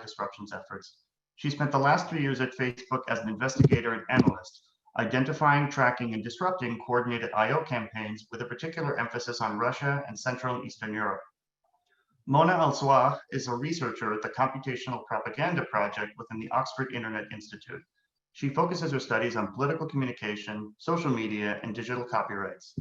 disruptions efforts. She spent the last 3 years at Facebook as an investigator and analyst, identifying, tracking, and disrupting coordinated I/O campaigns with a particular emphasis on Russia and Central and Eastern Europe. Mona El-Swah is a researcher at the Computational Propaganda Project within the Oxford Internet Institute. She focuses her studies on political communication, social media, and digital copyrights.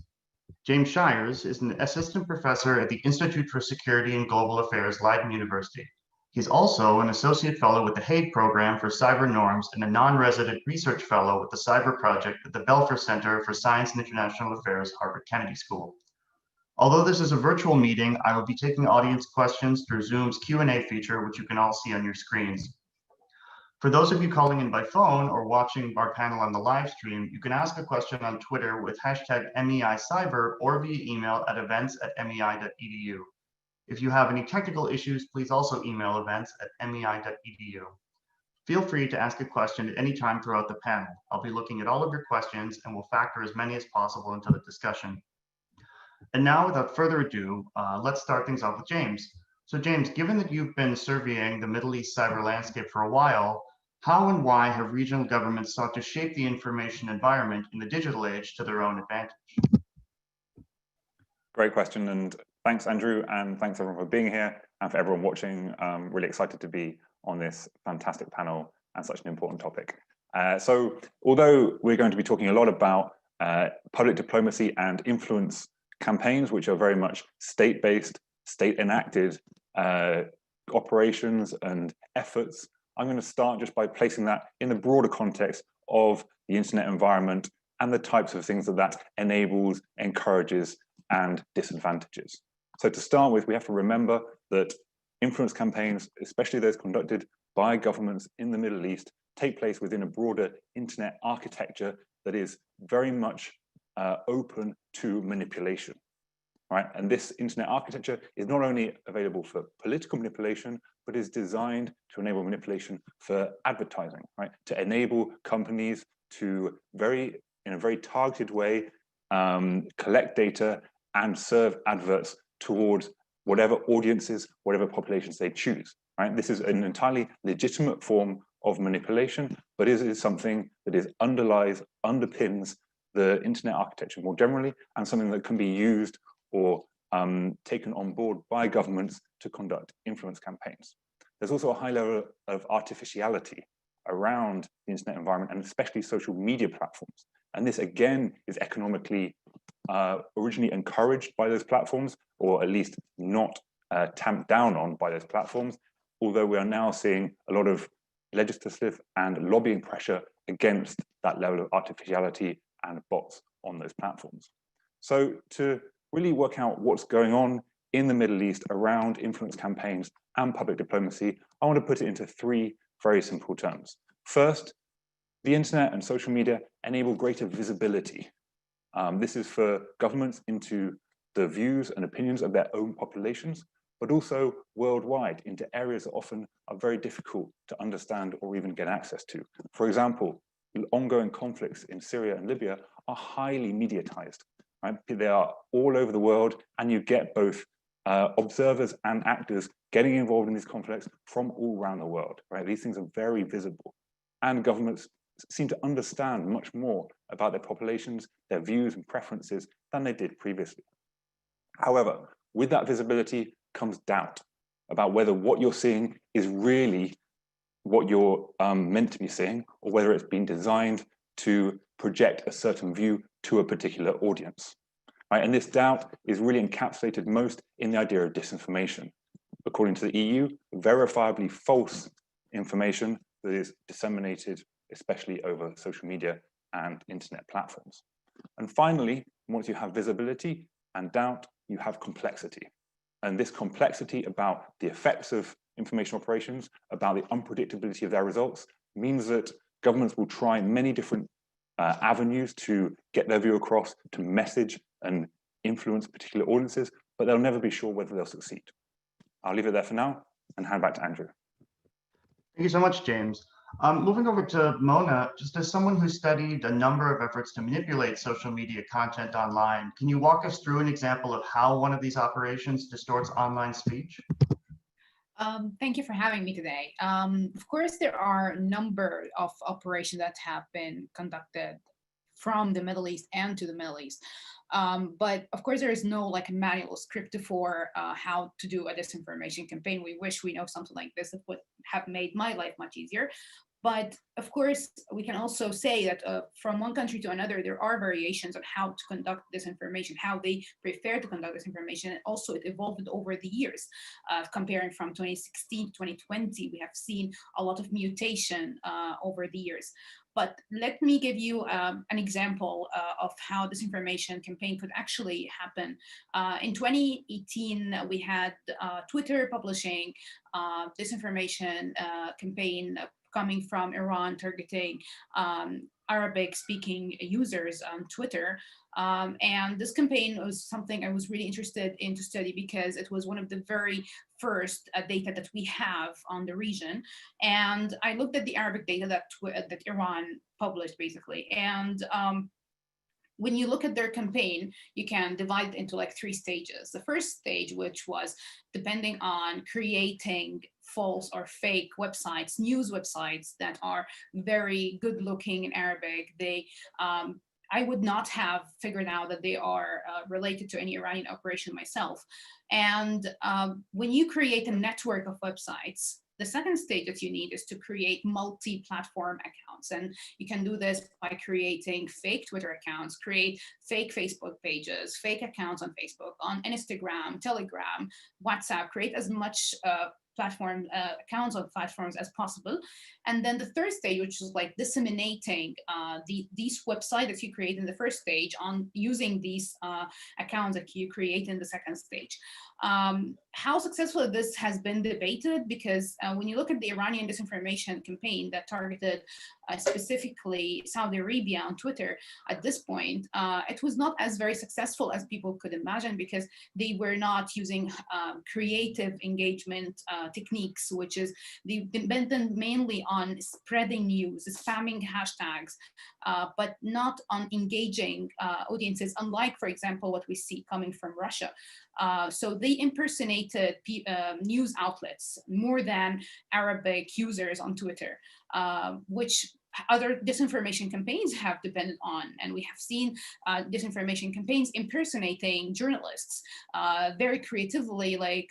James Shires is an assistant professor at the Institute for Security and Global Affairs, Leiden University. He's also an associate fellow with the Hague Program for Cyber Norms and a non-resident research fellow with the Cyber Project at the Belfer Center for Science and International Affairs, Harvard Kennedy School. Although this is a virtual meeting, I will be taking audience questions through Zoom's Q&A feature, which you can all see on your screens. For those of you calling in by phone or watching our panel on the live stream, you can ask a question on Twitter with hashtag MEICyber or via email at events@mei.edu. If you have any technical issues, please also email events@mei.edu. Feel free to ask a question at any time throughout the panel. I'll be looking at all of your questions and will factor as many as possible into the discussion. And now, without further ado, let's start things off with James. So James, given that you've been surveying the Middle East cyber landscape for a while, how and why have regional governments sought to shape the information environment in the digital age to their own advantage? Great question, and thanks, Andrew, and thanks everyone for being here, and for everyone watching. Really excited to be on this fantastic panel and such an important topic. So although we're going to be talking a lot about public diplomacy and influence campaigns, which are very much state-based, state-enacted operations and efforts, I'm going to start just by placing that in the broader context of the internet environment and the types of things that that enables, encourages, and disadvantages. So to start with, we have to remember that influence campaigns, especially those conducted by governments in the Middle East, take place within a broader internet architecture that is very much open to manipulation. Right? And this internet architecture is not only available for political manipulation, but is designed to enable manipulation for advertising, right? To enable companies to in a very targeted way, collect data and serve adverts towards whatever audiences, whatever populations they choose, right? This is an entirely legitimate form of manipulation, but it is something that underpins the internet architecture more generally, and something that can be used or taken on board by governments to conduct influence campaigns. There's also a high level of artificiality around the internet environment, and especially social media platforms. And this, again, is economically originally encouraged by those platforms, or at least not tamped down on by those platforms, although we are now seeing a lot of legislative and lobbying pressure against that level of artificiality and bots on those platforms. So to really work out what's going on in the Middle East around influence campaigns and public diplomacy, I want to put it into three very simple terms. First, the internet and social media enable greater visibility. This is for governments into the views and opinions of their own populations, but also worldwide into areas that often are very difficult to understand or even get access to. For example, ongoing conflicts in Syria and Libya are highly mediatized. Right? They are all over the world, and you get both observers and actors getting involved in these conflicts from all around the world. Right? These things are very visible, and governments seem to understand much more about their populations, their views and preferences than they did previously. However, with that visibility comes doubt about whether what you're seeing is really what you're meant to be seeing, or whether it's been designed to project a certain view to a particular audience. Right? And this doubt is really encapsulated most in the idea of disinformation. According to the EU, verifiably false information that is disseminated, especially over social media and internet platforms. And finally, once you have visibility and doubt, you have complexity. And this complexity about the effects of information operations, about the unpredictability of their results, means that governments will try many different avenues to get their view across, to message and influence particular audiences, but they'll never be sure whether they'll succeed. I'll leave it there for now and hand back to Andrew. Thank you so much, James. Moving over to Mona, just as someone who studied a number of efforts to manipulate social media content online, can you walk us through an example of how one of these operations distorts online speech? Thank you for having me today. Of course, there are a number of operations that have been conducted from the Middle East and to the Middle East. But of course, there is no like a manual script for how to do a disinformation campaign. We wish we know something like this. It would have made my life much easier. But of course, we can also say that from one country to another, there are variations on how to conduct disinformation, how they prefer to conduct disinformation. And also it evolved over the years. Comparing from 2016 to 2020, we have seen a lot of mutation over the years. But let me give you an example of how disinformation campaign could actually happen. In 2018, we had Twitter publishing disinformation campaign coming from Iran targeting Arabic-speaking users on Twitter. And this campaign was something I was really interested in to study because it was one of the very first data that we have on the region. And I looked at the Arabic data that Iran published, basically. And when you look at their campaign, you can divide it into like 3 stages. The first stage, which was depending on creating false or fake websites, news websites that are very good looking in Arabic. I would not have figured out that they are related to any Iranian operation myself. And when you create a network of websites, the second stage that you need is to create multi-platform accounts. And you can do this by creating fake Twitter accounts, create fake Facebook pages, fake accounts on Facebook, on Instagram, Telegram, WhatsApp, create as much platform accounts on platforms as possible. And then the third stage, which is like disseminating these websites that you create in the first stage on using these accounts that you create in the second stage. How successful this has been debated, because when you look at the Iranian disinformation campaign that targeted specifically Saudi Arabia on Twitter, at this point, it was not as very successful as people could imagine, because they were not using creative engagement techniques, which is they depended mainly on spreading news, spamming hashtags, but not on engaging audiences, unlike, for example, what we see coming from Russia. So they impersonated news outlets more than Arabic users on Twitter, which other disinformation campaigns have depended on. And we have seen disinformation campaigns impersonating journalists very creatively, like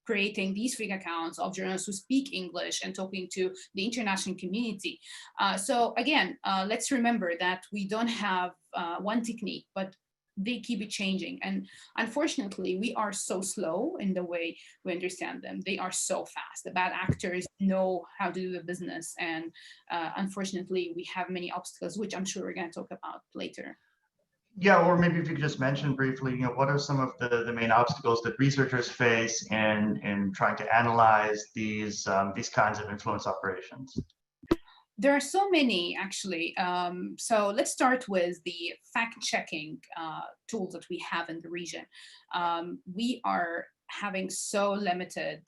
creating these fake accounts of journalists who speak English and talking to the international community. So again, let's remember that we don't have one technique, but they keep it changing. And unfortunately, we are so slow in the way we understand them. They are so fast. The bad actors know how to do the business. And unfortunately, we have many obstacles, which I'm sure we're going to talk about later. Yeah, or maybe if you could just mention briefly, what are some of the main obstacles that researchers face in trying to analyze these kinds of influence operations? There are so many, actually. So let's start with the fact-checking tools that we have in the region. We are having so limited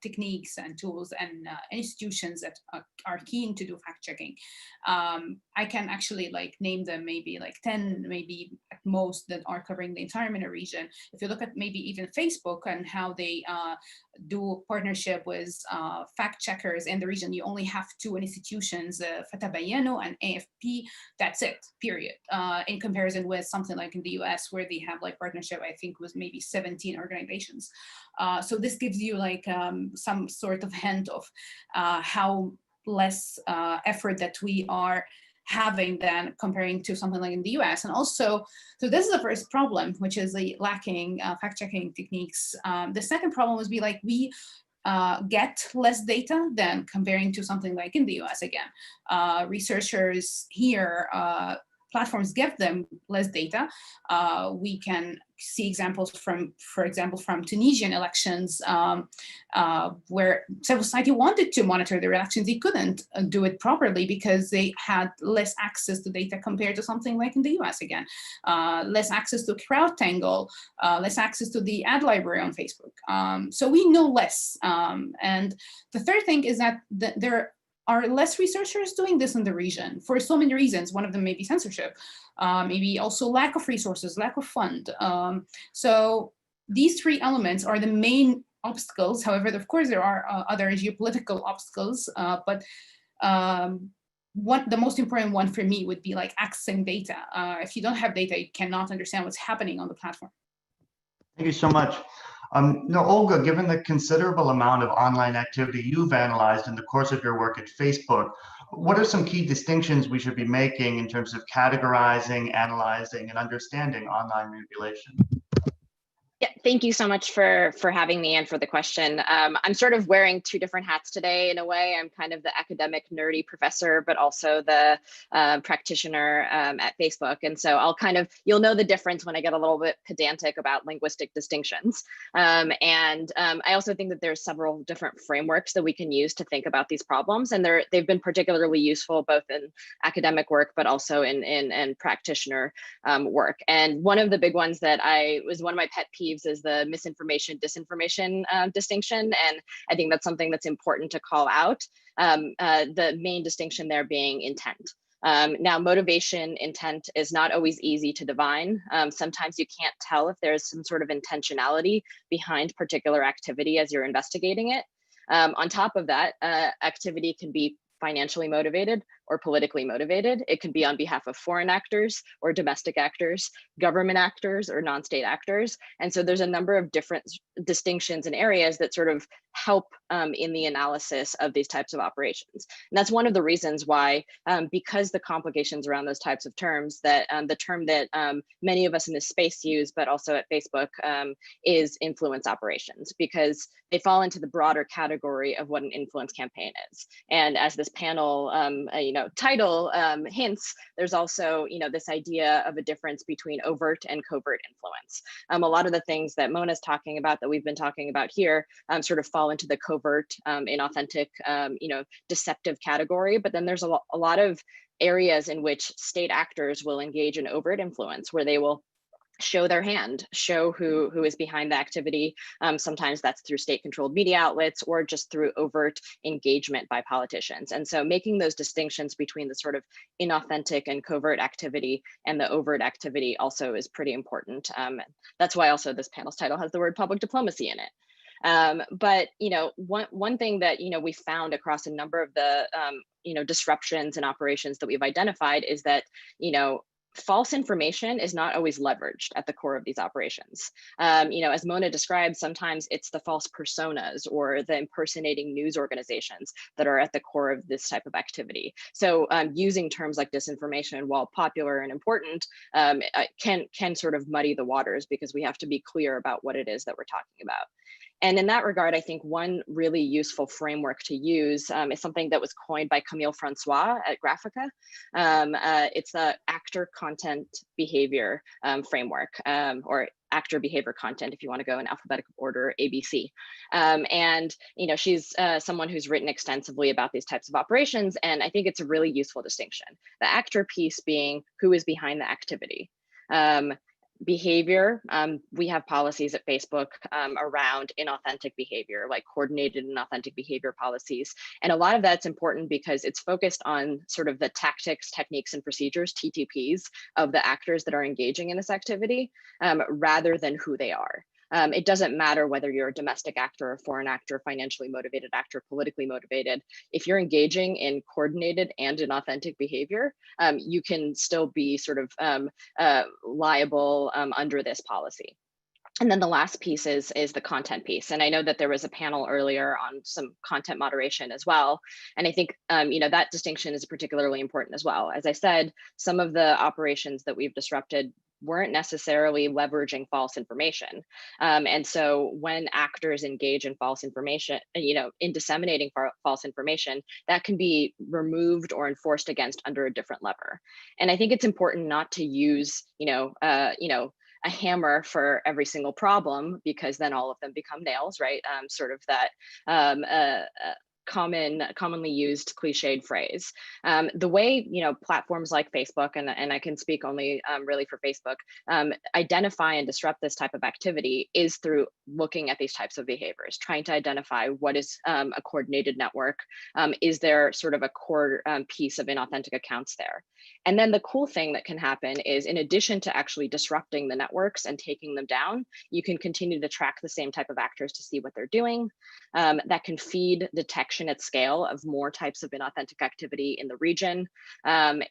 techniques and tools and institutions that are keen to do fact-checking. I can actually like name them, maybe like 10, maybe at most, that are covering the entire MENA region. If you look at maybe even Facebook and how they do partnership with fact checkers in the region, you only have 2 institutions, Fatabayano and AFP. That's it, period. In comparison with something like in the US, where they have like partnership, I think, with maybe 17 organizations. So this gives you like some sort of hint of how less effort that we are having than comparing to something like in the US. And also, so this is the first problem, which is the lacking fact-checking techniques. The second problem would be like we get less data than comparing to something like in the US again. Researchers here, platforms give them less data. We can see examples from, for example, from Tunisian elections, where civil society wanted to monitor the elections. They couldn't do it properly because they had less access to data compared to something like in the US again. Less access to CrowdTangle, less access to the ad library on Facebook. So we know less. And the third thing is that there are less researchers doing this in the region for so many reasons. One of them may be censorship, maybe also lack of resources, lack of fund. So these 3 elements are the main obstacles. However, of course, there are other geopolitical obstacles, but the most important one for me would be like accessing data. If you don't have data, you cannot understand what's happening on the platform. Thank you so much. Now, Olga, given the considerable amount of online activity you've analyzed in the course of your work at Facebook, what are some key distinctions we should be making in terms of categorizing, analyzing, and understanding online manipulation? Yeah, thank you so much for having me and for the question. I'm sort of wearing two different hats today in a way. I'm kind of the academic nerdy professor, but also the practitioner at Facebook. And so you'll know the difference when I get a little bit pedantic about linguistic distinctions. I also think that there's several different frameworks that we can use to think about these problems. And they've been particularly useful both in academic work, but also in practitioner work. And one of the big ones that was one of my pet peeves is the misinformation, disinformation distinction. And I think that's something that's important to call out. The main distinction there being intent. Now, motivation intent is not always easy to divine. Sometimes you can't tell if there's some sort of intentionality behind particular activity as you're investigating it. On top of that, activity can be financially motivated or politically motivated. It can be on behalf of foreign actors or domestic actors, government actors or non-state actors. And so there's a number of different distinctions and areas that sort of help in the analysis of these types of operations. And that's one of the reasons why, because the complications around those types of terms, that the term that many of us in this space use, but also at Facebook, is influence operations, because they fall into the broader category of what an influence campaign is. And as this panel title hints, there's also this idea of a difference between overt and covert influence. A lot of the things that Mona's talking about, that we've been talking about here, sort of fall into the covert, inauthentic, deceptive category. But then there's a lot of areas in which state actors will engage in overt influence, where they will show their hand, show who is behind the activity. Sometimes that's through state-controlled media outlets or just through overt engagement by politicians. And so making those distinctions between the sort of inauthentic and covert activity and the overt activity also is pretty important. That's why also this panel's title has the word public diplomacy in it. But one thing that we found across a number of the disruptions and operations that we've identified is that false information is not always leveraged at the core of these operations. As Mona described, sometimes it's the false personas or the impersonating news organizations that are at the core of this type of activity. So using terms like disinformation, while popular and important, can sort of muddy the waters, because we have to be clear about what it is that we're talking about. And in that regard, I think one really useful framework to use is something that was coined by Camille Francois at Graphica. It's the actor content behavior framework, or actor behavior content, if you want to go in alphabetical order, ABC. She's someone who's written extensively about these types of operations, and I think it's a really useful distinction. The actor piece being who is behind the activity. Behavior, we have policies at Facebook around inauthentic behavior, like coordinated inauthentic behavior policies. And a lot of that's important because it's focused on sort of the tactics, techniques, and procedures, TTPs, of the actors that are engaging in this activity, rather than who they are. It doesn't matter whether you're a domestic actor, a foreign actor, financially motivated actor, politically motivated. If you're engaging in coordinated and inauthentic behavior, you can still be sort of liable under this policy. And then the last piece is the content piece. And I know that there was a panel earlier on some content moderation as well. And I think, that distinction is particularly important as well. As I said, some of the operations that we've disrupted weren't necessarily leveraging false information. And so when actors engage in false information, in disseminating false information, that can be removed or enforced against under a different lever. And I think it's important not to use, a hammer for every single problem, because then all of them become nails, right? Sort of that commonly used cliched phrase. The way, platforms like Facebook, and I can speak only really for Facebook, identify and disrupt this type of activity is through looking at these types of behaviors, trying to identify what is a coordinated network. Is there sort of a core piece of inauthentic accounts there? And then the cool thing that can happen is, in addition to actually disrupting the networks and taking them down, you can continue to track the same type of actors to see what they're doing. That can feed detection at scale of more types of inauthentic activity in the region,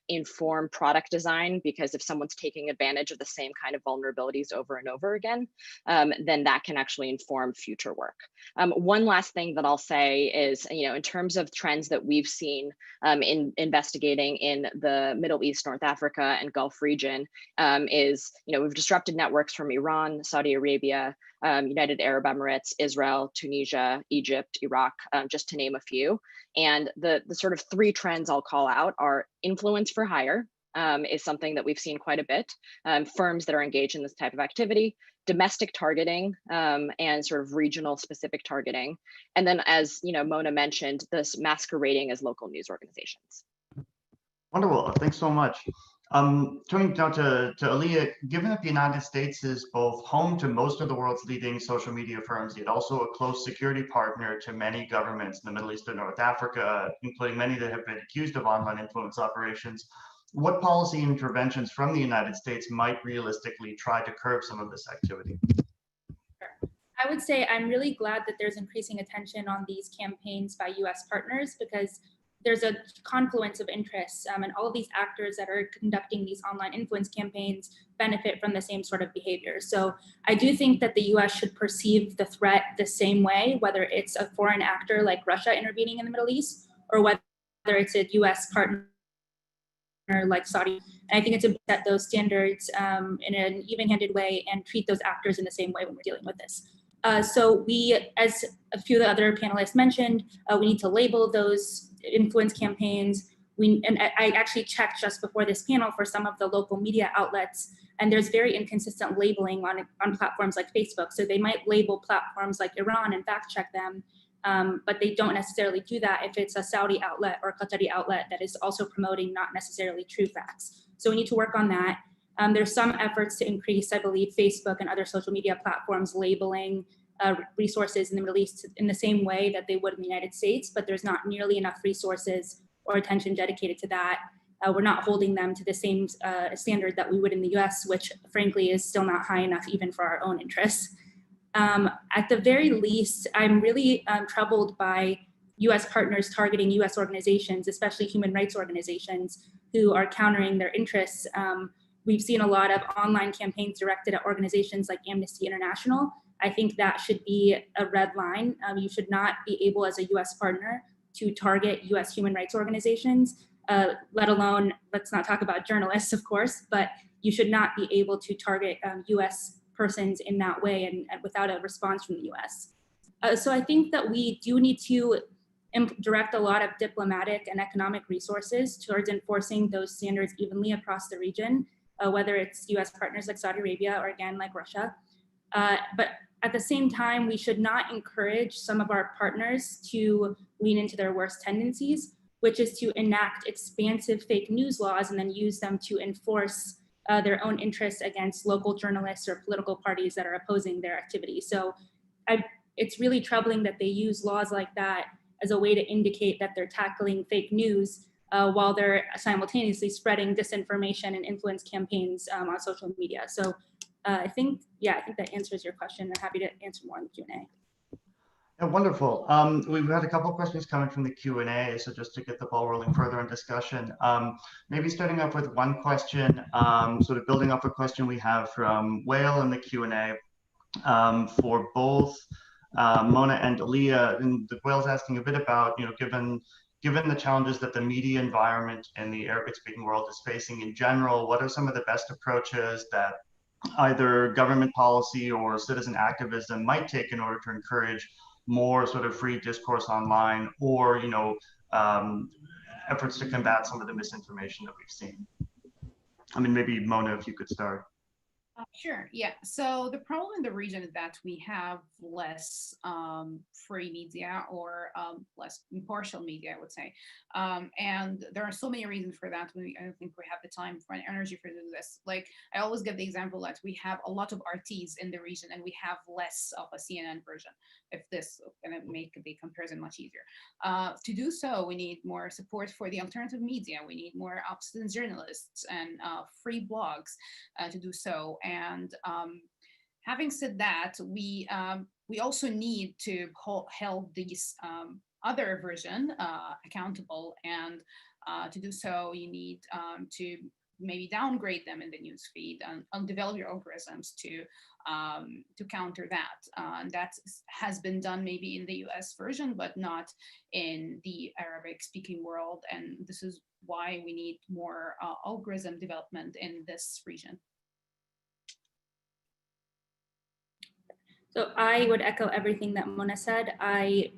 inform product design, because if someone's taking advantage of the same kind of vulnerabilities over and over again, then that can actually inform future work. One last thing that I'll say is, in terms of trends that we've seen in investigating in the Middle East, North Africa, and Gulf region, is, we've disrupted networks from Iran, Saudi Arabia, United Arab Emirates, Israel, Tunisia, Egypt, Iraq, just to name a few. And the sort of three trends I'll call out are influence for hire, is something that we've seen quite a bit. Firms that are engaged in this type of activity, domestic targeting, and sort of regional specific targeting. And then, as Mona mentioned, this masquerading as local news organizations. Wonderful, thanks so much. Turning now to Aliyah, given that the United States is both home to most of the world's leading social media firms, yet also a close security partner to many governments in the Middle East and North Africa, including many that have been accused of online influence operations, what policy interventions from the United States might realistically try to curb some of this activity? I would say I'm really glad that there's increasing attention on these campaigns by US partners, because there's a confluence of interests, and all of these actors that are conducting these online influence campaigns benefit from the same sort of behavior. So I do think that the US should perceive the threat the same way, whether it's a foreign actor like Russia intervening in the Middle East, or whether it's a US partner like Saudi. And I think it's important to set those standards in an even-handed way and treat those actors in the same way when we're dealing with this. So we, as a few of the other panelists mentioned, we need to label those influence campaigns. And I actually checked just before this panel for some of the local media outlets, and there's very inconsistent labeling on platforms like Facebook. So they might label platforms like Iran and fact check them, but they don't necessarily do that if it's a Saudi outlet or Qatari outlet that is also promoting not necessarily true facts. So we need to work on that. There's some efforts to increase, I believe, Facebook and other social media platforms labeling resources in the Middle East in the same way that they would in the United States, but there's not nearly enough resources or attention dedicated to that. We're not holding them to the same standard that we would in the US, which frankly is still not high enough even for our own interests. At the very least, I'm really troubled by US partners targeting US organizations, especially human rights organizations, who are countering their interests. We've seen a lot of online campaigns directed at organizations like Amnesty International. I think that should be a red line. You should not be able, as a US partner, to target US human rights organizations, let alone, let's not talk about journalists, of course, but you should not be able to target US persons in that way and without a response from the US. So I think that we do need to direct a lot of diplomatic and economic resources towards enforcing those standards evenly across the region, whether it's US partners like Saudi Arabia or again, like Russia. But at the same time, we should not encourage some of our partners to lean into their worst tendencies, which is to enact expansive fake news laws and then use them to enforce their own interests against local journalists or political parties that are opposing their activity. So it's really troubling that they use laws like that as a way to indicate that they're tackling fake news while they're simultaneously spreading disinformation and influence campaigns on social media. So I think that answers your question. I'm happy to answer more in the Q&A. Yeah, wonderful. We've had a couple of questions coming from the Q&A, so just to get the ball rolling further in discussion, maybe starting off with one question, sort of building off a question we have from Whale in the Q&A for both Mona and Aliyah. And the Whale's asking a bit about, given the challenges that the media environment in the Arabic-speaking world is facing in general, what are some of the best approaches that either government policy or citizen activism might take in order to encourage more sort of free discourse online, or efforts to combat some of the misinformation that we've seen? I mean, maybe Mona, if you could start. Sure. Yeah. So the problem in the region is that we have less free media or less impartial media, I would say. And there are so many reasons for that. I don't think we have the time or energy for this. Like I always give the example that we have a lot of RTs in the region and we have less of a CNN version. If this can make the comparison much easier. To do so, we need more support for the alternative media. We need more upstream journalists and free blogs to do so. And having said that, we also need to hold these other version accountable, and to do so, you need to maybe downgrade them in the newsfeed and develop your algorithms to counter that. And that has been done maybe in the US version, but not in the Arabic speaking world. And this is why we need more algorithm development in this region. So I would echo everything that Mona said. I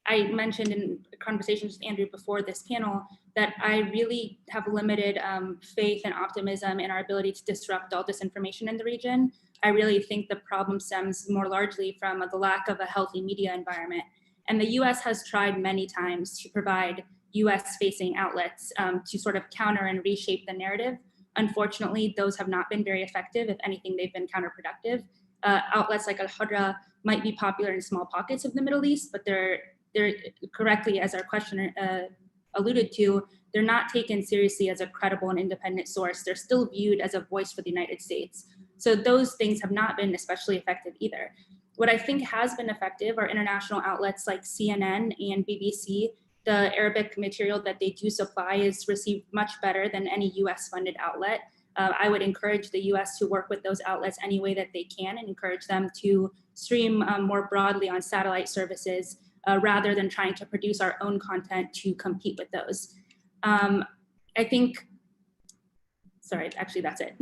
mentioned in conversations with Andrew before this panel that I really have limited faith and optimism in our ability to disrupt all disinformation in the region. I really think the problem stems more largely from the lack of a healthy media environment. And the US has tried many times to provide US facing outlets to sort of counter and reshape the narrative. Unfortunately, those have not been very effective. If anything, they've been counterproductive. Outlets like Al-Hurra might be popular in small pockets of the Middle East, but they're correctly, as our questioner alluded to, they're not taken seriously as a credible and independent source. They're still viewed as a voice for the United States. So those things have not been especially effective either. What I think has been effective are international outlets like CNN and BBC. The Arabic material that they do supply is received much better than any US funded outlet. I would encourage the US to work with those outlets any way that they can and encourage them to stream more broadly on satellite services rather than trying to produce our own content to compete with those. I think, sorry, actually that's it.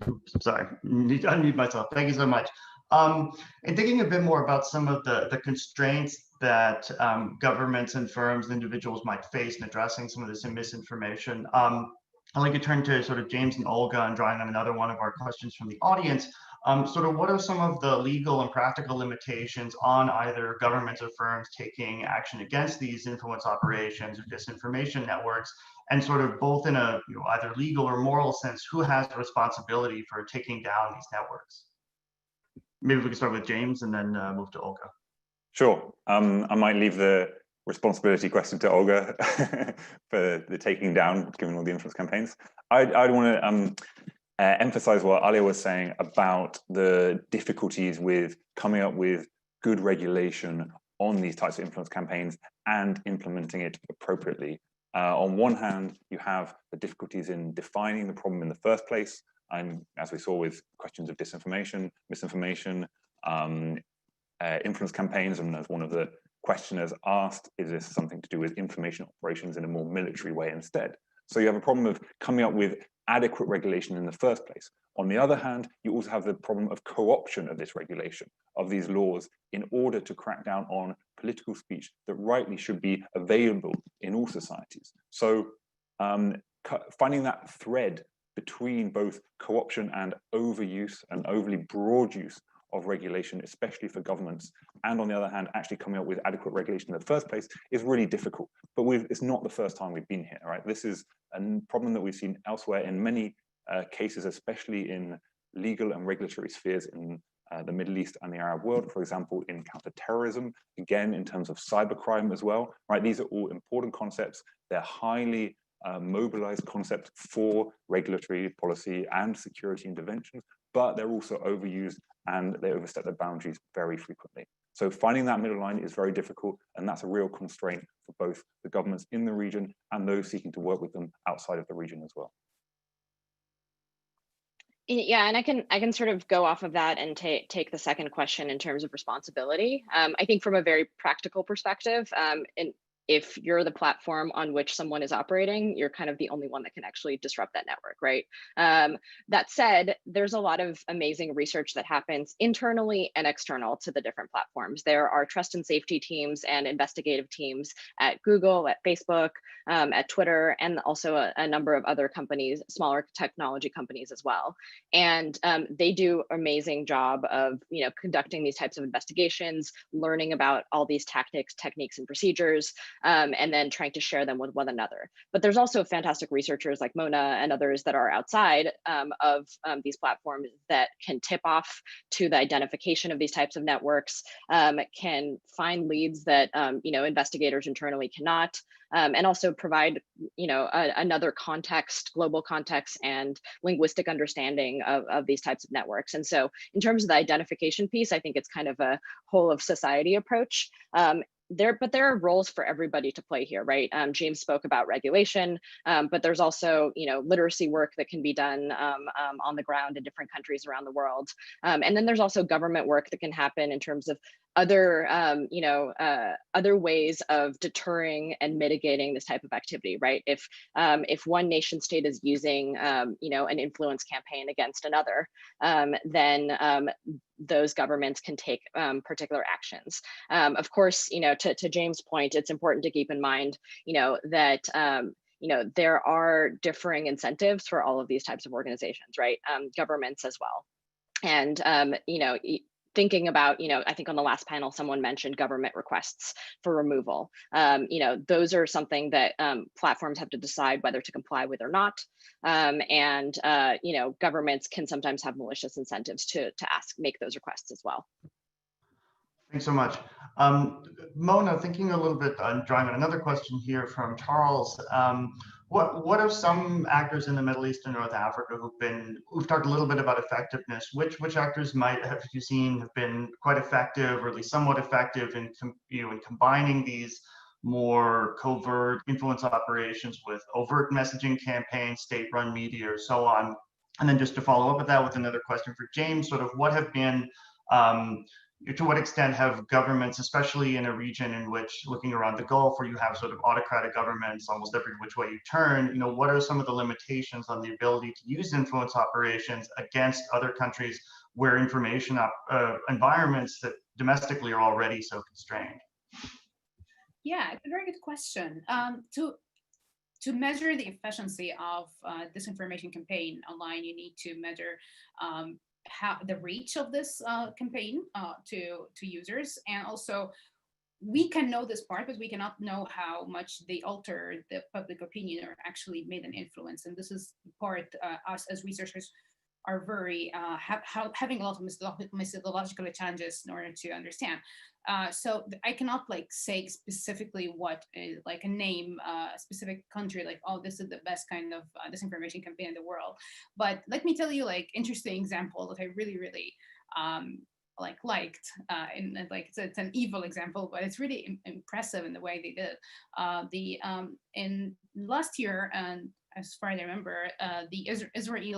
Oops, sorry, need to unmute myself. Thank you so much. And thinking a bit more about some of the constraints that governments and firms and individuals might face in addressing some of this misinformation, I'd like to turn to sort of James and Olga and drawing on another one of our questions from the audience. Sort of what are some of the legal and practical limitations on either governments or firms taking action against these influence operations or disinformation networks, and sort of both in a either legal or moral sense, who has the responsibility for taking down these networks? Maybe we can start with James and then move to Olga. Sure. I might leave the responsibility question to Olga for the taking down, given all the influence campaigns. I'd want to emphasize what Alia was saying about the difficulties with coming up with good regulation on these types of influence campaigns and implementing it appropriately. On one hand, you have the difficulties in defining the problem in the first place, and as we saw with questions of disinformation, misinformation, influence campaigns, and as one of the questioners asked, is this something to do with information operations in a more military way instead? So you have a problem of coming up with adequate regulation in the first place. On the other hand, you also have the problem of co-option of this regulation, of these laws, in order to crack down on political speech that rightly should be available in all societies. So finding that thread between both co-option and overuse and overly broad use of regulation, especially for governments, and on the other hand, actually coming up with adequate regulation in the first place is really difficult. But it's not the first time we've been here, right? This is a problem that we've seen elsewhere in many cases, especially in legal and regulatory spheres in the Middle East and the Arab world, for example, in counterterrorism, again, in terms of cybercrime as well, right? These are all important concepts. They're highly mobilized concepts for regulatory policy and security interventions, but they're also overused and they overstep their boundaries very frequently. So finding that middle line is very difficult, and that's a real constraint for both the governments in the region and those seeking to work with them outside of the region as well. Yeah, and I can sort of go off of that and take the second question in terms of responsibility. I think from a very practical perspective, if you're the platform on which someone is operating, you're kind of the only one that can actually disrupt that network, right? That said, there's a lot of amazing research that happens internally and external to the different platforms. There are trust and safety teams and investigative teams at Google, at Facebook, at Twitter, and also a number of other companies, smaller technology companies as well. And they do an amazing job of, conducting these types of investigations, learning about all these tactics, techniques, and procedures, and then trying to share them with one another. But there's also fantastic researchers like Mona and others that are outside of these platforms that can tip off to the identification of these types of networks, can find leads that investigators internally cannot, and also provide another context, global context, and linguistic understanding of these types of networks. And so in terms of the identification piece, I think it's kind of a whole of society approach. But there are roles for everybody to play here, right? James spoke about regulation, but there's also, literacy work that can be done on the ground in different countries around the world. And then there's also government work that can happen in terms of other, other ways of deterring and mitigating this type of activity, right? If one nation state is using, an influence campaign against another, then those governments can take particular actions. Of course, to James' point, it's important to keep in mind, that there are differing incentives for all of these types of organizations, right? Governments as well. And thinking about, I think on the last panel, someone mentioned government requests for removal. Those are something that platforms have to decide whether to comply with or not. And governments can sometimes have malicious incentives to make those requests as well. Thanks so much. Mona, thinking a little bit on drawing on another question here from Charles. What are some actors in the Middle East and North Africa who've talked a little bit about effectiveness? Which actors have you seen have been quite effective, or at least somewhat effective in combining these more covert influence operations with overt messaging campaigns, state-run media, or so on? And then just to follow up with that with another question for James, sort of what have been to what extent have governments, especially in a region in which, looking around the Gulf, where you have sort of autocratic governments almost every which way you turn, what are some of the limitations on the ability to use influence operations against other countries where information environments that domestically are already so constrained? Yeah, it's a very good question. To measure the efficiency of disinformation campaign online, you need to measure how the reach of this campaign to users, and also we can know this part, but we cannot know how much they alter the public opinion or actually made an influence. And this is part us as researchers are very having a lot of methodological challenges in order to understand. So I cannot say specifically what like a name a specific country, like, oh, this is the best kind of disinformation campaign in the world. But let me tell you interesting example that I really liked, and it's an evil example, but it's really impressive in the way they did. In last year, and as far as I remember, the Israeli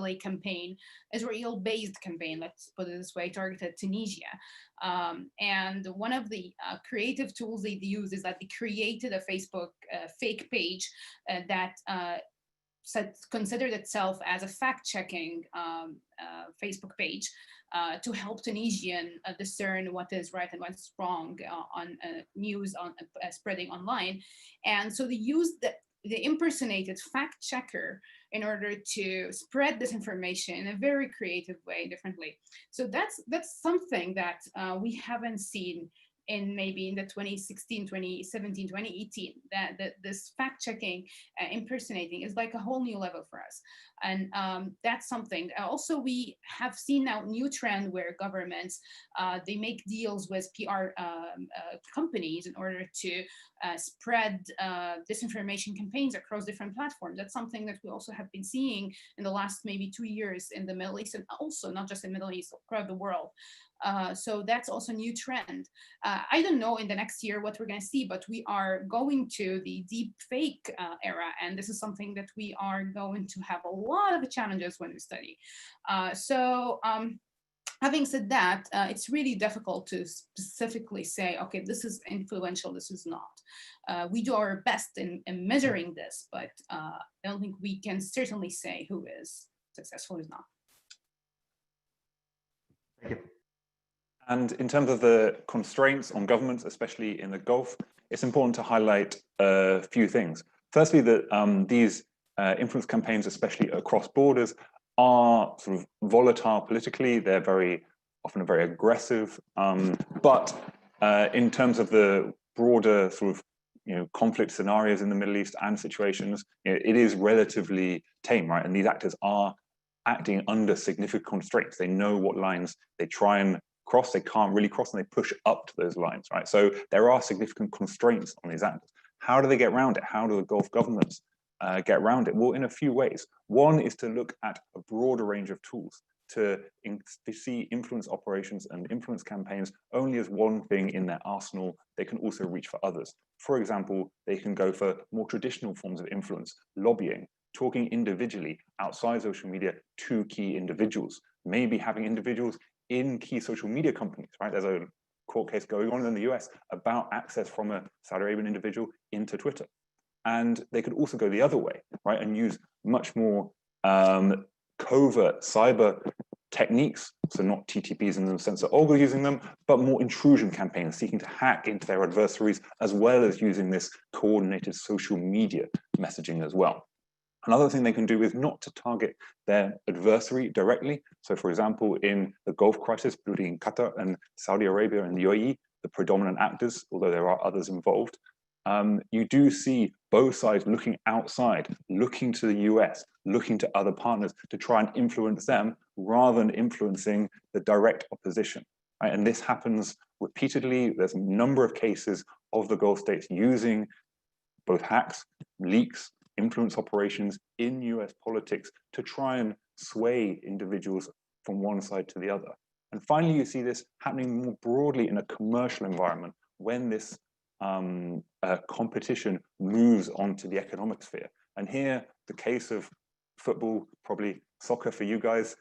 Israel-based campaign, let's put it this way, targeted Tunisia. And one of the creative tools they use is that they created a Facebook fake page that considered itself as a fact-checking Facebook page to help Tunisian discern what is right and what's wrong on news spreading online. And so they used the impersonated fact checker in order to spread this information in a very creative way, differently. So that's something that we haven't seen in maybe in the 2016, 2017, 2018, that this fact checking, impersonating is like a whole new level for us. And that's something. Also, we have seen now new trend where governments, they make deals with PR companies in order to spread disinformation campaigns across different platforms. That's something that we also have been seeing in the last maybe 2 years in the Middle East, and also not just in the Middle East, across the world. So that's also a new trend. I don't know in the next year what we're going to see, but we are going to the deep fake era, and this is something that we are going to have a lot of challenges when we study. having said that, it's really difficult to specifically say, okay, this is influential, this is not. We do our best in measuring this, but I don't think we can certainly say who is successful or not. Thank you. And in terms of the constraints on governments, especially in the Gulf, it's important to highlight a few things. Firstly, that these influence campaigns, especially across borders, are sort of volatile politically. They're often very aggressive. But in terms of the broader sort of conflict scenarios in the Middle East and situations, it is relatively tame, right? And these actors are acting under significant constraints. They know what lines they try and cross, they can't really cross, and they push up to those lines, right? So there are significant constraints on these actors. How do they get around it? How do the Gulf governments get around it? Well, in a few ways. One is to look at a broader range of tools to see influence operations and influence campaigns only as one thing in their arsenal. They can also reach for others. For example, they can go for more traditional forms of influence, lobbying, talking individually outside social media to key individuals, maybe having individuals in key social media companies, right? There's a court case going on in the US about access from a Saudi Arabian individual into Twitter. And they could also go the other way, right? And use much more covert cyber techniques, so not TTPs in the sense that Olga using them, but more intrusion campaigns, seeking to hack into their adversaries, as well as using this coordinated social media messaging as well. Another thing they can do is not to target their adversary directly. So for example, in the Gulf crisis between Qatar and Saudi Arabia and the UAE, the predominant actors, although there are others involved, you do see both sides looking outside, looking to the US, looking to other partners to try and influence them rather than influencing the direct opposition. Right? And this happens repeatedly. There's a number of cases of the Gulf states using both hacks, leaks, influence operations in US politics to try and sway individuals from one side to the other. And finally, you see this happening more broadly in a commercial environment when this competition moves onto the economic sphere. And here, the case of football, probably soccer for you guys,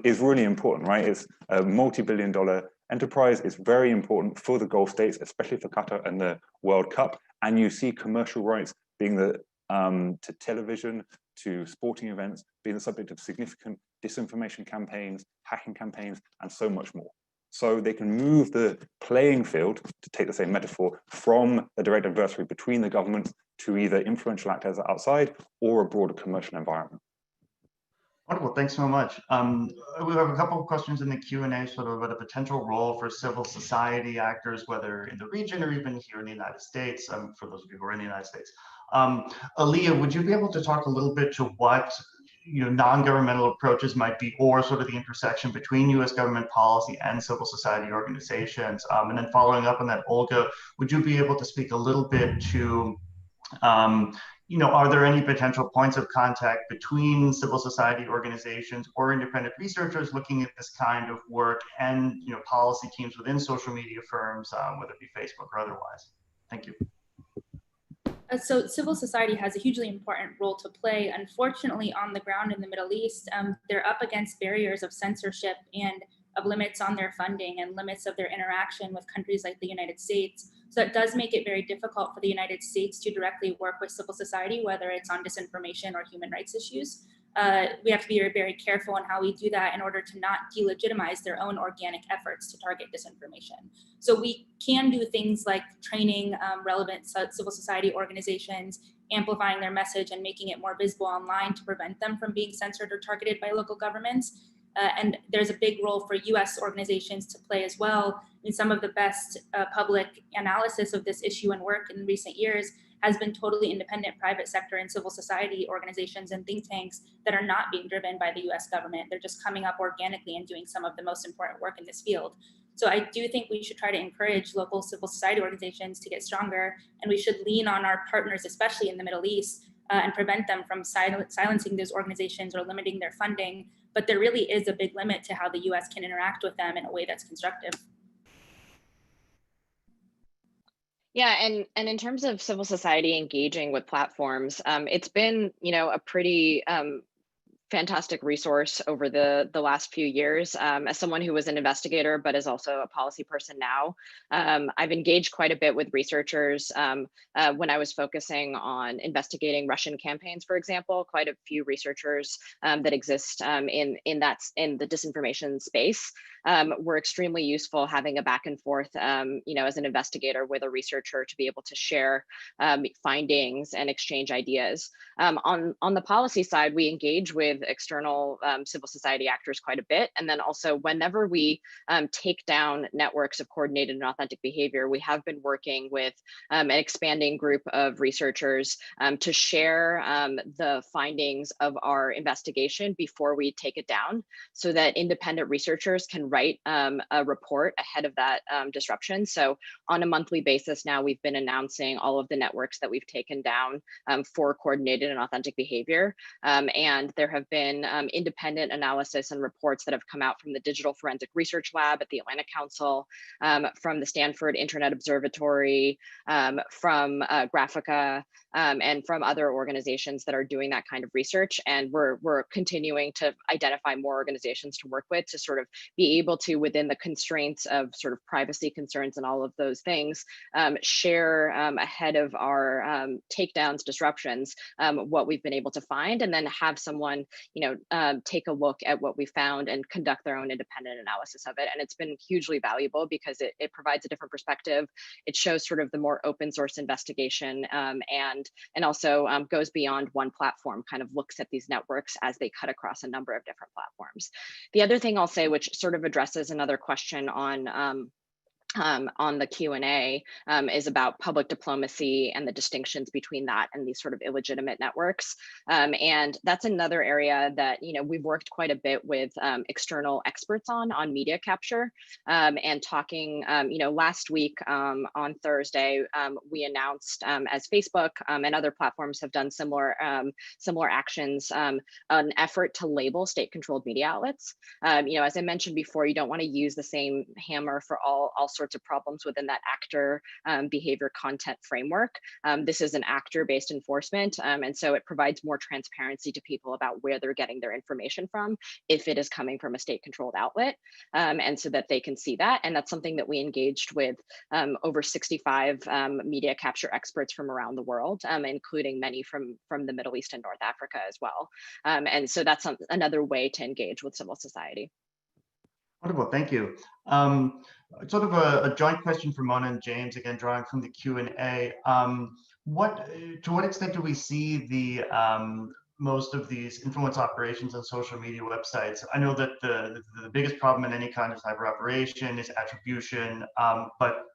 is really important, right? It's a multi-billion-dollar enterprise. It's very important for the Gulf states, especially for Qatar and the World Cup. And you see commercial rights being to television, to sporting events, being the subject of significant disinformation campaigns, hacking campaigns, and so much more. So they can move the playing field, to take the same metaphor, from a direct adversary between the governments to either influential actors outside or a broader commercial environment. Wonderful, thanks so much. We have a couple of questions in the Q&A sort of about a potential role for civil society actors, whether in the region or even here in the United States, for those of you who are in the United States. Aaliyah, would you be able to talk a little bit to what non-governmental approaches might be, or sort of the intersection between U.S. government policy and civil society organizations? And then following up on that, Olga, would you be able to speak a little bit to are there any potential points of contact between civil society organizations or independent researchers looking at this kind of work and policy teams within social media firms, whether it be Facebook or otherwise? Thank you. So civil society has a hugely important role to play. Unfortunately, on the ground in the Middle East, they're up against barriers of censorship and of limits on their funding and limits of their interaction with countries like the United States. So it does make it very difficult for the United States to directly work with civil society, whether it's on disinformation or human rights issues. We have to be very, very careful on how we do that in order to not delegitimize their own organic efforts to target disinformation. So we can do things like training relevant civil society organizations, amplifying their message and making it more visible online to prevent them from being censored or targeted by local governments. And there's a big role for US organizations to play as well. And some of the best public analysis of this issue and work in recent years has been totally independent private sector and civil society organizations and think tanks that are not being driven by the US government. They're just coming up organically and doing some of the most important work in this field. So I do think we should try to encourage local civil society organizations to get stronger, and we should lean on our partners, especially in the Middle East, and prevent them from silencing those organizations or limiting their funding. But there really is a big limit to how the US can interact with them in a way that's constructive. Yeah, and in terms of civil society engaging with platforms, it's been, a pretty fantastic resource over the last few years. As someone who was an investigator, but is also a policy person now, I've engaged quite a bit with researchers when I was focusing on investigating Russian campaigns, for example. Quite a few researchers that exist in the disinformation space were extremely useful having a back and forth, as an investigator with a researcher to be able to share findings and exchange ideas. On the policy side, we engage with external civil society actors quite a bit. And then also whenever we take down networks of coordinated and authentic behavior, we have been working with an expanding group of researchers to share the findings of our investigation before we take it down, so that independent researchers can write a report ahead of that disruption. So on a monthly basis now, we've been announcing all of the networks that we've taken down for coordinated and authentic behavior. And there have been independent analysis and reports that have come out from the Digital Forensic Research Lab at the Atlantic Council, from the Stanford Internet Observatory, from Graphica, and from other organizations that are doing that kind of research. And we're continuing to identify more organizations to work with to sort of be able to, within the constraints of sort of privacy concerns and all of those things, share ahead of our takedowns, disruptions, what we've been able to find, and then have someone, take a look at what we found and conduct their own independent analysis of it. And it's been hugely valuable because it provides a different perspective. It shows sort of the more open source investigation, and also goes beyond one platform, kind of looks at these networks as they cut across a number of different platforms. The other thing I'll say, which sort of addresses another question on the Q&A, is about public diplomacy and the distinctions between that and these sort of illegitimate networks. And that's another area that, we've worked quite a bit with external experts on media capture, and talking, last week on Thursday, we announced, as Facebook and other platforms have done similar actions, an effort to label state-controlled media outlets. As I mentioned before, you don't want to use the same hammer for all sorts of problems within that actor behavior content framework. This is an actor-based enforcement, and so it provides more transparency to people about where they're getting their information from, if it is coming from a state-controlled outlet, and so that they can see that. And that's something that we engaged with over 65 media capture experts from around the world, including many from the Middle East and North Africa as well. And so that's another way to engage with civil society. Wonderful, thank you. Sort of a joint question for Mona and James, again, drawing from the Q&A. To what extent do we see the most of these influence operations on social media websites? I know that the biggest problem in any kind of cyber operation is attribution, but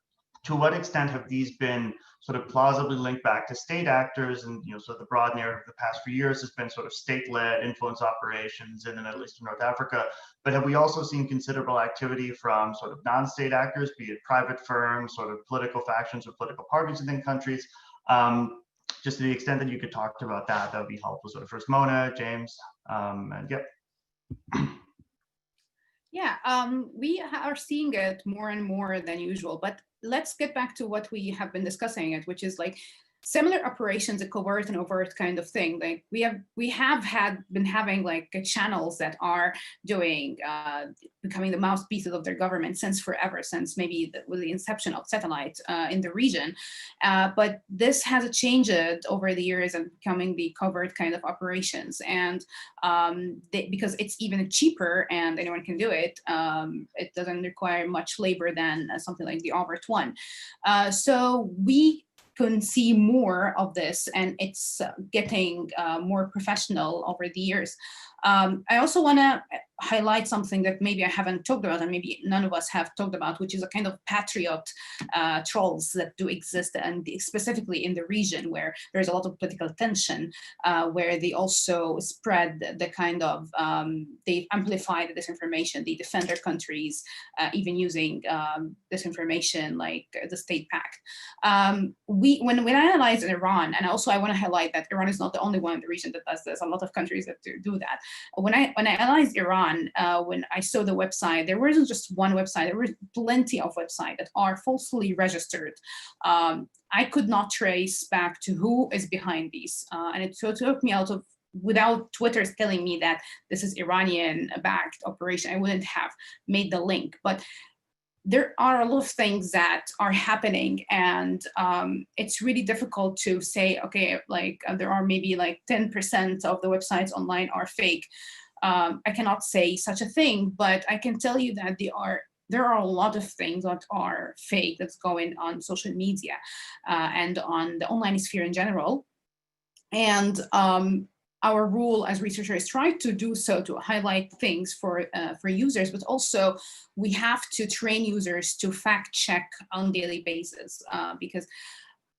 to what extent have these been sort of plausibly linked back to state actors? And so the broad narrative of the past few years has been sort of state-led influence operations in the Middle East and North Africa. But have we also seen considerable activity from sort of non-state actors, be it private firms, sort of political factions or political parties within countries? Just to the extent that you could talk about that would be helpful. So first, Mona, James, and yep. Yeah, we are seeing it more and more than usual, but let's get back to what we have been discussing, which is like similar operations, a covert and overt kind of thing. Like we have been having like channels that are doing becoming the mouthpieces of their government since forever, since maybe with the inception of satellite in the region. But this has changed over the years and becoming the covert kind of operations. And because it's even cheaper and anyone can do it, it doesn't require much labor than something like the overt one. So we can see more of this, and it's getting more professional over the years. I also want to highlight something that maybe I haven't talked about, and maybe none of us have talked about, which is a kind of patriot trolls that do exist, and specifically in the region where there's a lot of political tension, where they also spread the kind of, they amplify the disinformation, they defend their countries, even using disinformation like the state pact. When I analyze Iran, and also I want to highlight that Iran is not the only one in the region that does this, a lot of countries that do that. When I analyzed Iran, when I saw the website, there wasn't just one website, there were plenty of websites that are falsely registered. I could not trace back to who is behind these. And it took me out of without Twitter telling me that this is Iranian-backed operation, I wouldn't have made the link. But there are a lot of things that are happening, and it's really difficult to say, okay, like there are maybe like 10% of the websites online are fake. I cannot say such a thing, but I can tell you that there are a lot of things that are fake that's going on social media and on the online sphere in general. And our role as researchers is try to do so, to highlight things for users, but also we have to train users to fact check on daily basis, because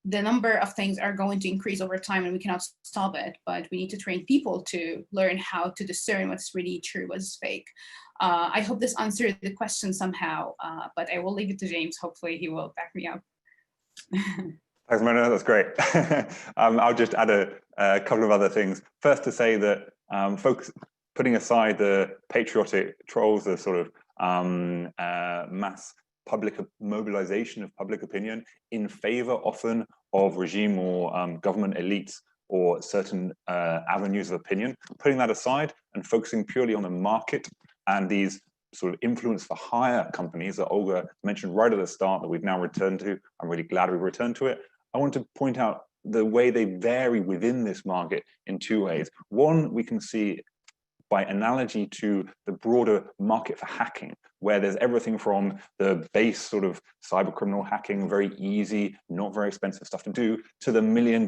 the number of things are going to increase over time and we cannot stop it, but we need to train people to learn how to discern what's really true, what's fake. I hope this answered the question somehow, but I will leave it to James. Hopefully he will back me up. Thanks, Mona, that's great. I'll just add a couple of other things. First, to say that putting aside the patriotic trolls, the sort of mass public mobilization of public opinion in favor often of regime or government elites or certain avenues of opinion, putting that aside and focusing purely on the market and these sort of influence for hire companies that Olga mentioned right at the start that we've now returned to. I'm really glad we returned to it. I want to point out the way they vary within this market in two ways. One, we can see by analogy to the broader market for hacking, where there's everything from the base sort of cyber criminal hacking, very easy, not very expensive stuff to do, to the $1 million,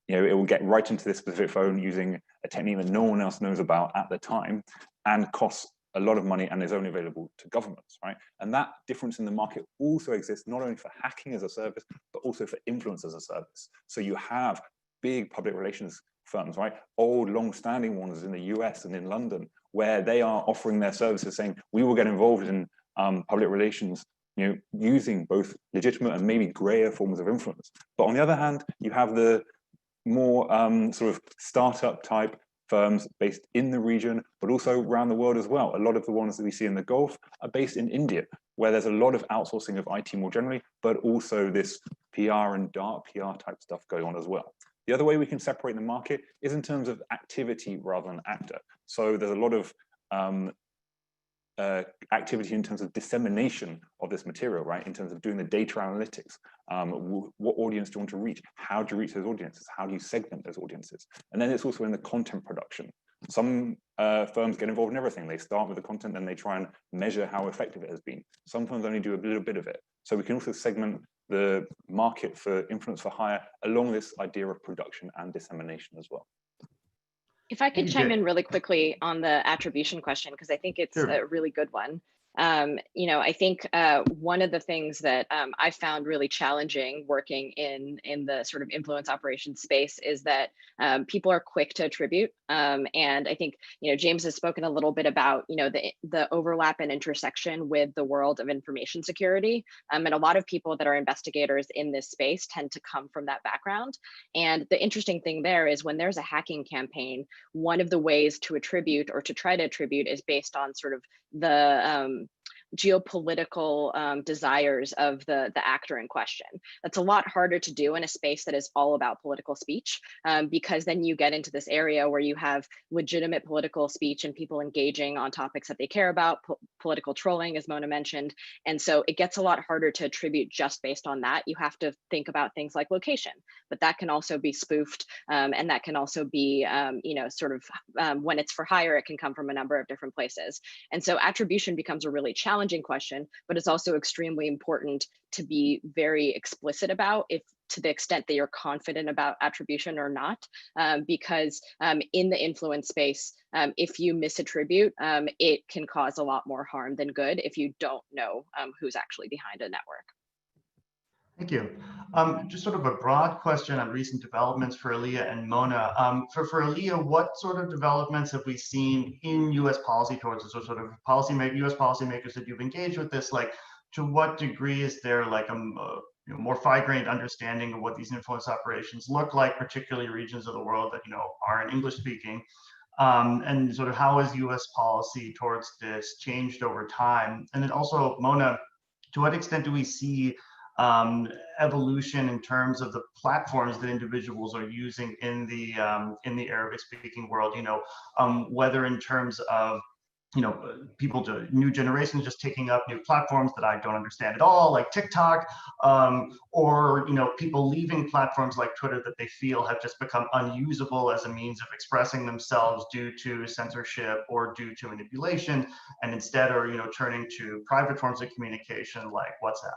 it will get right into this specific phone using a technique that no one else knows about at the time and costs a lot of money and is only available to governments, right? And that difference in the market also exists not only for hacking as a service, but also for influence as a service. So you have big public relations firms, right? Old, long-standing ones in the US and in London, where they are offering their services saying, we will get involved in public relations, using both legitimate and maybe grayer forms of influence. But on the other hand, you have the more sort of startup type firms based in the region, but also around the world as well. A lot of the ones that we see in the Gulf are based in India, where there's a lot of outsourcing of IT more generally, but also this PR and dark PR type stuff going on as well. The other way we can separate the market is in terms of activity rather than actor. So there's a lot of activity in terms of dissemination of this material, right? In terms of doing the data analytics. What audience do you want to reach? How do you reach those audiences? How do you segment those audiences? And then it's also in the content production. Some firms get involved in everything. They start with the content, then they try and measure how effective it has been. Some firms only do a little bit of it. So we can also segment the market for influence for hire along this idea of production and dissemination as well. If I could chime in really quickly on the attribution question, because I think it's a really good one. I think one of the things that I found really challenging working in the sort of influence operations space is that people are quick to attribute. And I think, James has spoken a little bit about, the overlap and intersection with the world of information security. And a lot of people that are investigators in this space tend to come from that background. And the interesting thing there is when there's a hacking campaign, one of the ways to attribute or to try to attribute is based on sort of the geopolitical desires of the actor in question. That's a lot harder to do in a space that is all about political speech, because then you get into this area where you have legitimate political speech and people engaging on topics that they care about, political trolling, as Mona mentioned. And so it gets a lot harder to attribute just based on that. You have to think about things like location, but that can also be spoofed. And that can also be, when it's for hire, it can come from a number of different places. And so attribution becomes a really challenging question, but it's also extremely important to be very explicit about, if to the extent that you're confident about attribution or not, because in the influence space, if you misattribute, it can cause a lot more harm than good if you don't know who's actually behind a network. Thank you. Just sort of a broad question on recent developments for Alia and Mona. For Alia, what sort of developments have we seen in U.S. policy towards this, or sort of U.S. policymakers that you've engaged with this? Like, to what degree is there like a more fine-grained understanding of what these influence operations look like, particularly regions of the world that are in English-speaking, and sort of how has U.S. policy towards this changed over time? And then also, Mona, to what extent do we see evolution in terms of the platforms that individuals are using in the Arabic-speaking world. Whether in terms of people, new generations just taking up new platforms that I don't understand at all, like TikTok, or people leaving platforms like Twitter that they feel have just become unusable as a means of expressing themselves due to censorship or due to manipulation, and instead are turning to private forms of communication like WhatsApp.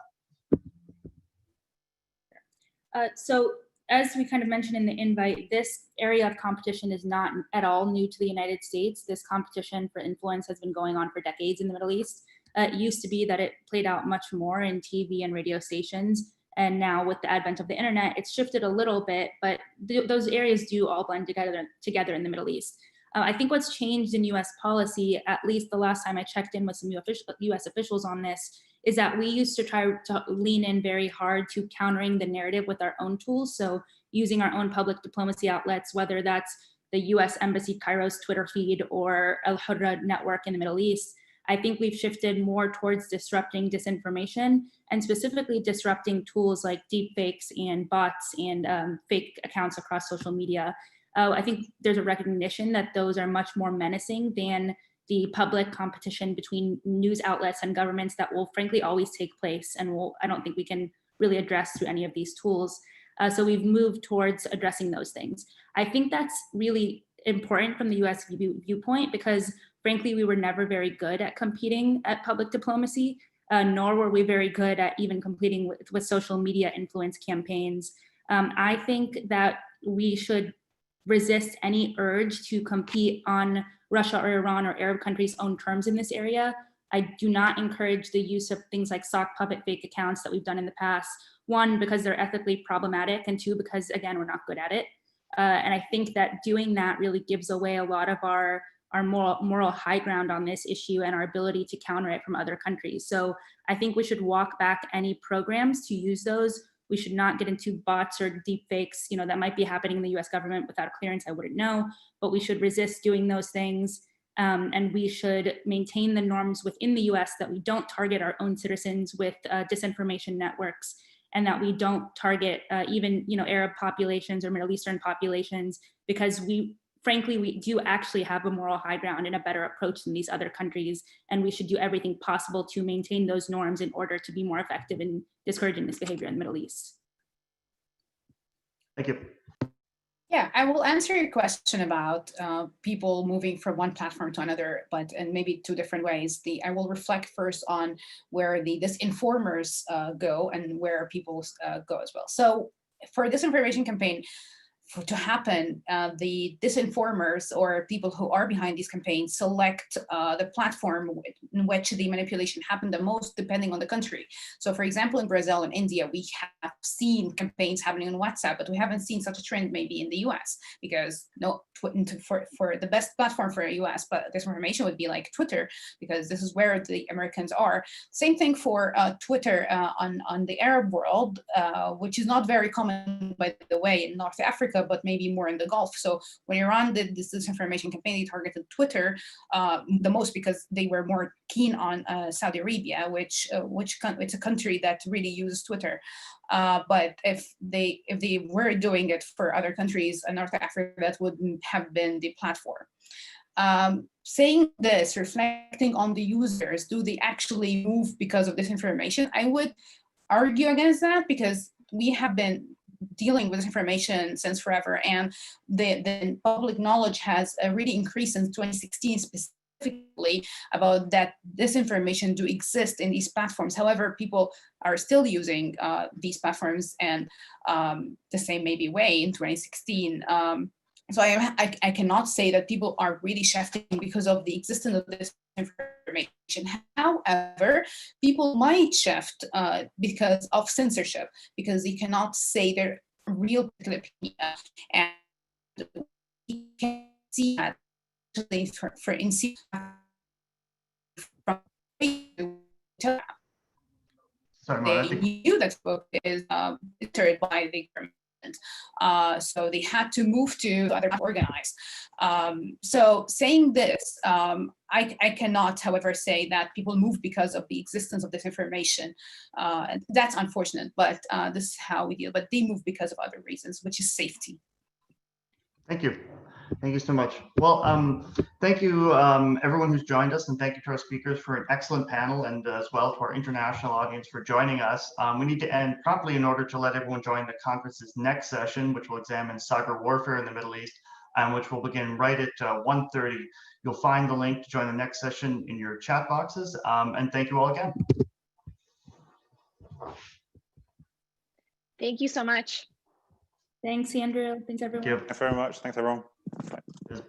So as we kind of mentioned in the invite, this area of competition is not at all new to the United States. This competition for influence has been going on for decades in the Middle East. It used to be that it played out much more in TV and radio stations. And now with the advent of the internet, it's shifted a little bit, but those areas do all blend together in the Middle East. I think what's changed in US policy, at least the last time I checked in with some US officials on this, is that we used to try to lean in very hard to countering the narrative with our own tools. So using our own public diplomacy outlets, whether that's the US Embassy Cairo's Twitter feed or Al Hurra network in the Middle East, I think we've shifted more towards disrupting disinformation and specifically disrupting tools like deepfakes and bots and fake accounts across social media. I think there's a recognition that those are much more menacing than the public competition between news outlets and governments that will frankly always take place, and I don't think we can really address through any of these tools. So we've moved towards addressing those things. I think that's really important from the US viewpoint because frankly, we were never very good at competing at public diplomacy, nor were we very good at even competing with social media influence campaigns. I think that we should resist any urge to compete on Russia or Iran or Arab countries' own terms in this area. I do not encourage the use of things like sock puppet fake accounts that we've done in the past. One, because they're ethically problematic, and two, because again, we're not good at it. And I think that doing that really gives away a lot of our moral high ground on this issue and our ability to counter it from other countries. So I think we should walk back any programs to use those. We should not get into bots or deep fakes, that might be happening in the US government without clearance, I wouldn't know, but we should resist doing those things. And we should maintain the norms within the US that we don't target our own citizens with disinformation networks, and that we don't target even Arab populations or Middle Eastern populations, because frankly, we do actually have a moral high ground and a better approach than these other countries. And we should do everything possible to maintain those norms in order to be more effective in discouraging this behavior in the Middle East. Thank you. Yeah, I will answer your question about people moving from one platform to another, but in maybe two different ways. I will reflect first on where the disinformers go and where people go as well. So for a disinformation campaign to happen, the disinformers or people who are behind these campaigns select the platform in which the manipulation happened the most, depending on the country. So for example, in Brazil and India, we have seen campaigns happening on WhatsApp, but we haven't seen such a trend maybe in the US, because for the best platform for US but disinformation would be like Twitter, because this is where the Americans are. Same thing for Twitter on the Arab world, which is not very common, by the way, in North Africa, but maybe more in the Gulf. So when Iran did this disinformation campaign, they targeted Twitter the most because they were more keen on Saudi Arabia, which it's a country that really uses Twitter. But if they were doing it for other countries in North Africa, that wouldn't have been the platform. Saying this, reflecting on the users, do they actually move because of disinformation? I would argue against that, because we have been dealing with disinformation since forever, and the public knowledge has really increased since 2016 specifically about that disinformation do exist in these platforms. However, people are still using these platforms, and the same maybe way in 2016. So I cannot say that people are really shifting because of the existence of this information. However, people might shift because of censorship, because they cannot say their real opinion. And we can see that for instance, Sorry, they knew that book is edited by the government. So they had to move to other organized. So saying this, I cannot, however, say that people move because of the existence of this information. That's unfortunate, but this is how we deal. But they move because of other reasons, which is safety. Thank you. Thank you so much. Well, thank you everyone who's joined us, and thank you to our speakers for an excellent panel, and as well to our international audience for joining us. We need to end promptly in order to let everyone join the conference's next session, which will examine cyber warfare in the Middle East, and which will begin right at 1:30. You'll find the link to join the next session in your chat boxes, and thank you all again. Thank you so much. Thanks, Andrew. Thanks, everyone. Thank you. Thanks very much. Thanks, everyone. Cheers.